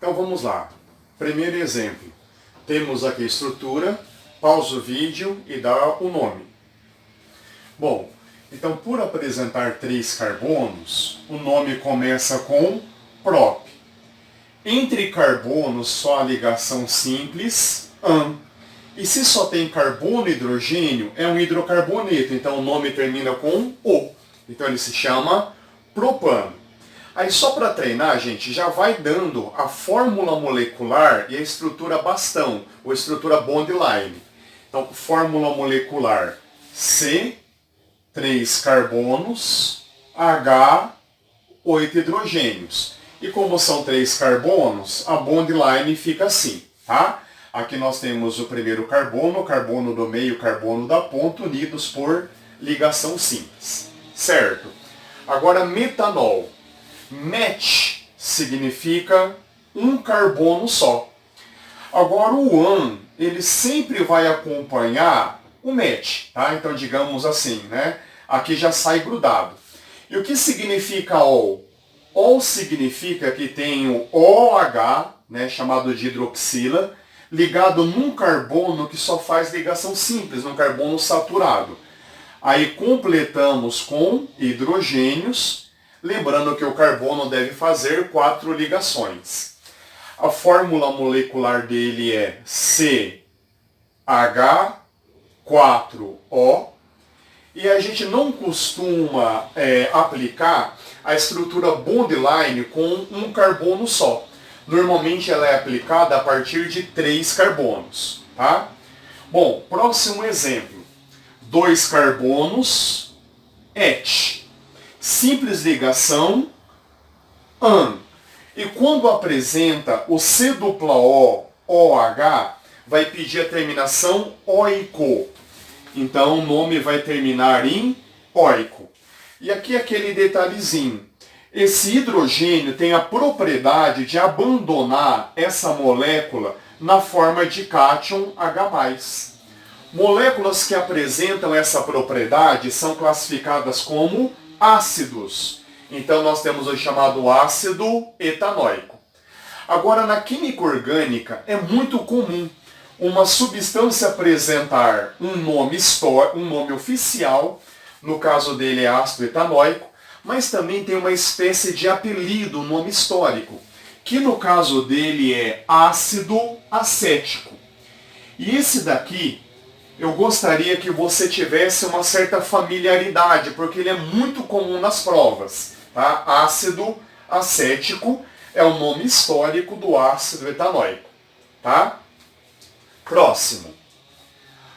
Então vamos lá. Primeiro exemplo. Temos aqui a estrutura, pausa o vídeo e dá o nome. Bom, então por apresentar 3 carbonos, o nome começa com prop. Entre carbonos, só a ligação simples, an. E se só tem carbono e hidrogênio, é um hidrocarboneto, então o nome termina com o. Então ele se chama propano. Aí só para treinar, gente, já vai dando a fórmula molecular e a estrutura bastão, ou estrutura bond line. Então, fórmula molecular C, 3 carbonos, H, 8 hidrogênios. E como são 3 carbonos, a bond line fica assim, tá? Aqui nós temos o primeiro carbono, o carbono do meio, o carbono da ponta, unidos por ligação simples, certo? Agora, metanol. Match significa um carbono só. Agora, o an, ele sempre vai acompanhar o match, tá? Então, digamos assim, né? Aqui já sai grudado. E o que significa ol? Ol significa que tem o OH, né, chamado de hidroxila, ligado num carbono que só faz ligação simples, num carbono saturado. Aí completamos com hidrogênios, lembrando que o carbono deve fazer 4 ligações. A fórmula molecular dele é CH4O, e a gente não costuma aplicar a estrutura bond line com um carbono só. Normalmente ela é aplicada a partir de 3 carbonos, tá? Bom, próximo exemplo. 2 carbonos, et. Simples ligação, an. E quando apresenta o C-O, OH, vai pedir a terminação oico. Então o nome vai terminar em oico. E aqui aquele detalhezinho. Esse hidrogênio tem a propriedade de abandonar essa molécula na forma de cátion H+. Moléculas que apresentam essa propriedade são classificadas como ácidos. Então nós temos o chamado ácido etanóico. Agora, na química orgânica é muito comum uma substância apresentar um nome oficial, no caso dele é ácido etanóico, mas também tem uma espécie de apelido, um nome histórico, que no caso dele é ácido acético. E esse daqui, eu gostaria que você tivesse uma certa familiaridade, porque ele é muito comum nas provas. Tá? Ácido acético é o nome histórico do ácido etanóico. Tá? Próximo.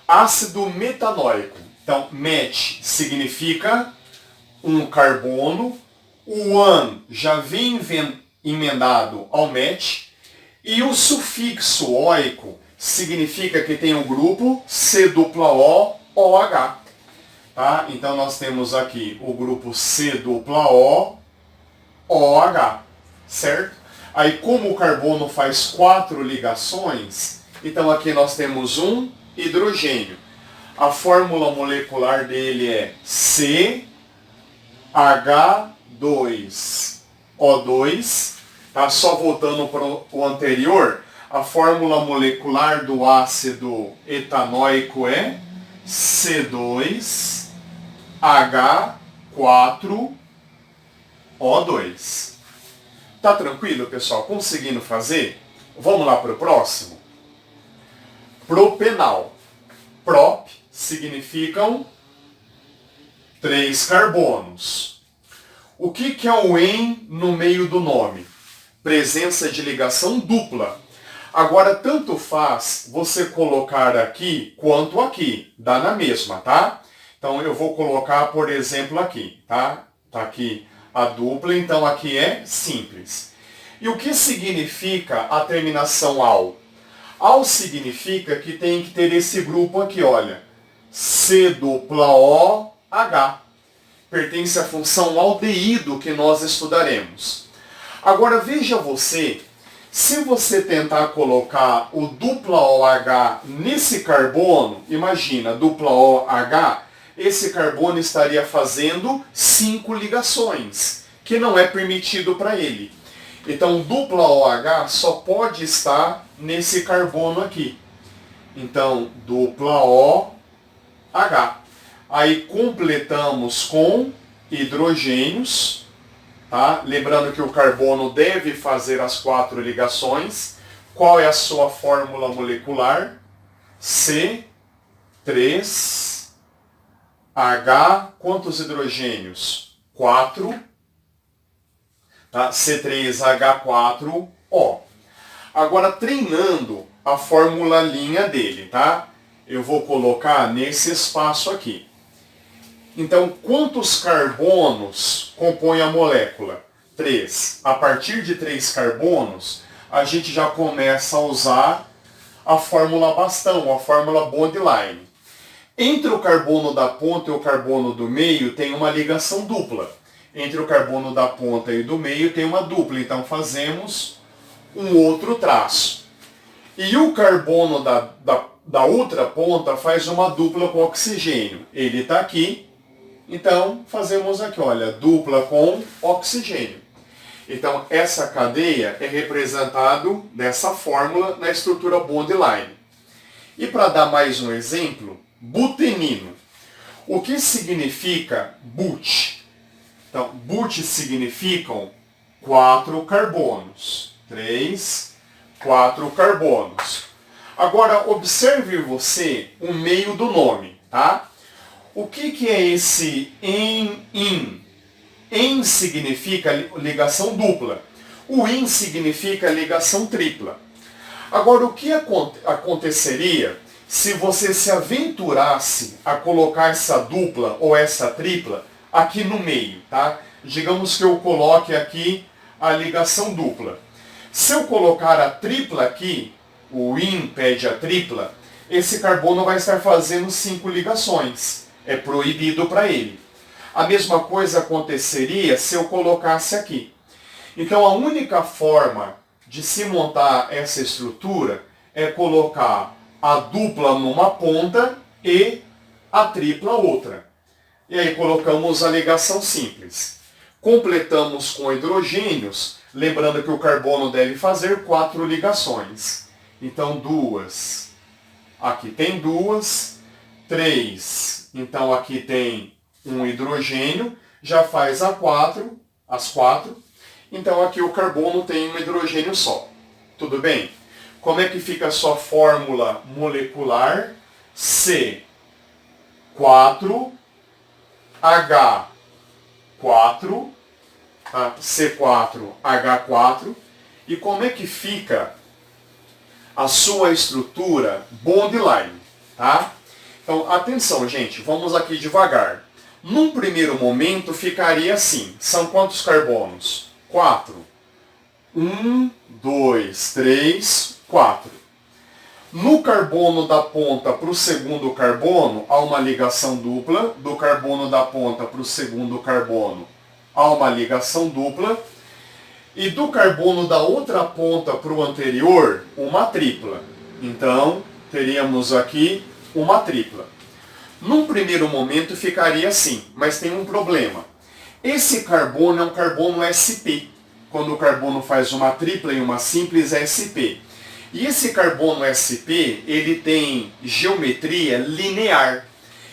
Ácido metanóico. Então, met significa um carbono, o an já vem emendado ao met, e o sufixo oico significa que tem um grupo C-O-OH. Tá? Então nós temos aqui o grupo C-O-OH, certo? Aí como o carbono faz 4 ligações, então aqui nós temos um hidrogênio. A fórmula molecular dele é CH2O2, tá? Só voltando para o anterior, a fórmula molecular do ácido etanóico é C2H4O2. Tá tranquilo, pessoal? Conseguindo fazer? Vamos lá para o próximo? Propenal. Prop significam 3 carbonos. O que é o en no meio do nome? Presença de ligação dupla. Agora, tanto faz você colocar aqui quanto aqui. Dá na mesma, tá? Então, eu vou colocar, por exemplo, aqui, tá? Tá aqui a dupla, então aqui é simples. E o que significa a terminação al? Al significa que tem que ter esse grupo aqui, olha. C-O-H. Pertence à função aldeído que nós estudaremos. Agora, veja você, se você tentar colocar o dupla OH nesse carbono, imagina, dupla OH, esse carbono estaria fazendo 5 ligações, que não é permitido para ele. Então, dupla OH só pode estar nesse carbono aqui. Então, dupla OH. Aí completamos com hidrogênios, tá? Lembrando que o carbono deve fazer as 4 ligações. Qual é a sua fórmula molecular? C3H, quantos hidrogênios? 4. Tá? C3H4O. Agora, treinando a fórmula linha dele, tá? Eu vou colocar nesse espaço aqui. Então, quantos carbonos compõe a molécula? 3. A partir de 3 carbonos, a gente já começa a usar a fórmula bastão, a fórmula bond line. Entre o carbono da ponta e o carbono do meio tem uma ligação dupla. Entre o carbono da ponta e do meio tem uma dupla, então fazemos um outro traço. E o carbono da outra ponta faz uma dupla com oxigênio. Ele está aqui, então fazemos aqui, olha, dupla com oxigênio. Então essa cadeia é representada dessa fórmula na estrutura bond line. E para dar mais um exemplo, butenino. O que significa but? Então, but significam 4 carbonos. 3, 4 carbonos. Agora, observe você o meio do nome, tá? O que é esse en? En significa ligação dupla. O in significa ligação tripla. Agora, o que aconteceria se você se aventurasse a colocar essa dupla ou essa tripla aqui no meio, tá? Digamos que eu coloque aqui a ligação dupla. Se eu colocar a tripla aqui, o in pede a tripla, esse carbono vai estar fazendo 5 ligações. É proibido para ele. A mesma coisa aconteceria se eu colocasse aqui. Então a única forma de se montar essa estrutura é colocar a dupla numa ponta e a tripla outra. E aí colocamos a ligação simples. Completamos com hidrogênios, lembrando que o carbono deve fazer 4 ligações. Então 2, aqui tem 2, 3, então aqui tem um hidrogênio, já faz as 4. Então aqui o carbono tem um hidrogênio só. Tudo bem? Como é que fica a sua fórmula molecular? C4H4, tá? C4H4. E como é que fica a sua estrutura bond line, tá? Então, atenção, gente, vamos aqui devagar. Num primeiro momento ficaria assim. São quantos carbonos? 4. 1, 2, 3, 4. No carbono da ponta para o segundo carbono, há uma ligação dupla. Do carbono da ponta para o segundo carbono, há uma ligação dupla. E do carbono da outra ponta para o anterior, uma tripla. Então, teríamos aqui uma tripla. Num primeiro momento ficaria assim, mas tem um problema. Esse carbono é um carbono sp. Quando o carbono faz uma tripla e uma simples, é sp. E esse carbono sp, ele tem geometria linear.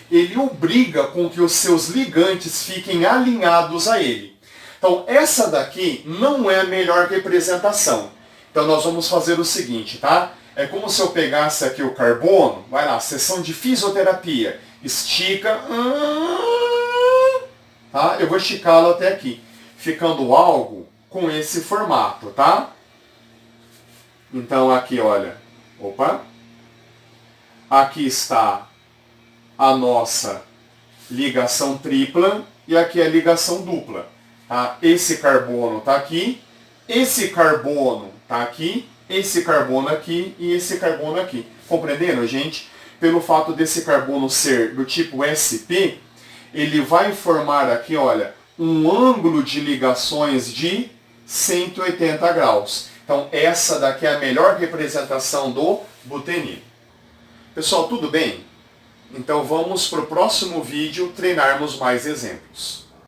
Ele obriga com que os seus ligantes fiquem alinhados a ele. Então, essa daqui não é a melhor representação. Então, nós vamos fazer o seguinte, tá? É como se eu pegasse aqui o carbono, vai lá, sessão de fisioterapia, estica, tá? Eu vou esticá-lo até aqui, ficando algo com esse formato, tá? Então, aqui, olha, opa, aqui está a nossa ligação tripla e aqui a ligação dupla. Tá? Esse carbono está aqui, esse carbono está aqui, esse carbono aqui e esse carbono aqui. Compreenderam, gente? Pelo fato desse carbono ser do tipo sp, ele vai formar aqui, olha, um ângulo de ligações de 180 graus. Então essa daqui é a melhor representação do butenino. Pessoal, tudo bem? Então vamos para o próximo vídeo treinarmos mais exemplos.